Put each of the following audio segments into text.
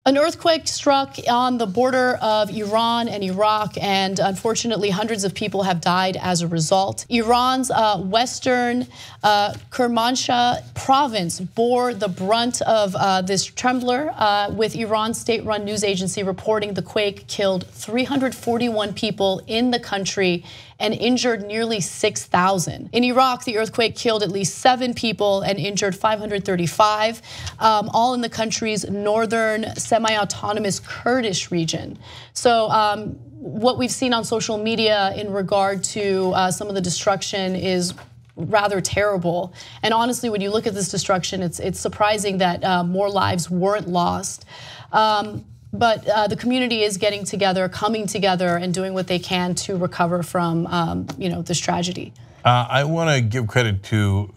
An earthquake struck on the border of Iran and Iraq, and unfortunately, hundreds of people have died as a result. Iran's western Kermanshah province bore the brunt of this trembler, with Iran's state-run news agency reporting the quake killed 341 people in the country and injured nearly 6,000. In Iraq, the earthquake killed at least 7 people and injured 535, all in the country's northern semi-autonomous Kurdish region. So what we've seen on social media in regard to some of the destruction is rather terrible. And honestly, when you look at this destruction, it's surprising that more lives weren't lost. But the community is getting together, coming together, and doing what they can to recover from this tragedy. I want to give credit to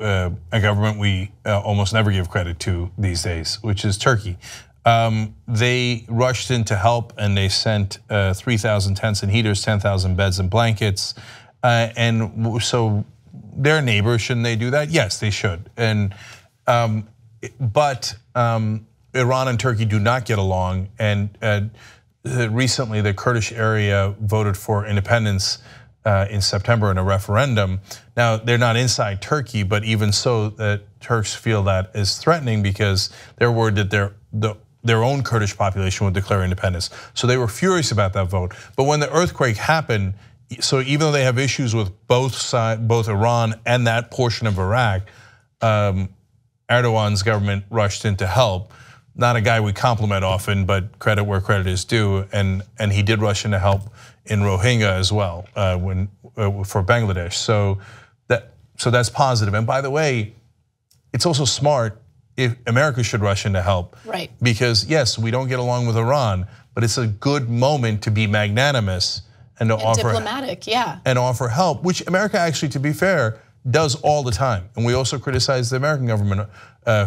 a government we almost never give credit to these days, which is Turkey. They rushed in to help, and they sent 3,000 tents and heaters, 10,000 beds and blankets. And so their neighbors, shouldn't they do that? Yes, they should. And but Iran and Turkey do not get along, and recently the Kurdish area voted for independence in September in a referendum. Now they're not inside Turkey, but even so, the Turks feel that is threatening because they're worried that their own Kurdish population would declare independence. So they were furious about that vote. But when the earthquake happened, so even though they have issues with both sides, both Iran and that portion of Iraq, Erdogan's government rushed in to help. Not a guy we compliment often, but credit where credit is due, and he did rush in to help in Rohingya as well for Bangladesh. So that's positive. And by the way, it's also smart if America should rush in to help, right? Because yes, we don't get along with Iran, but it's a good moment to be magnanimous and to offer diplomatic, yeah, and offer help, which America actually, to be fair, does all the time. And we also criticize the American government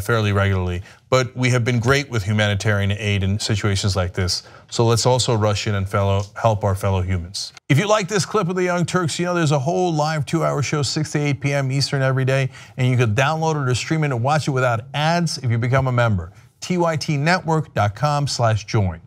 fairly regularly. But we have been great with humanitarian aid in situations like this. So let's also rush in and help our fellow humans. If you like this clip of the Young Turks, you know there's a whole live 2-hour show, 6 to 8 p.m. Eastern every day. And you can download it or stream it and watch it without ads if you become a member. tytnetwork.com/join.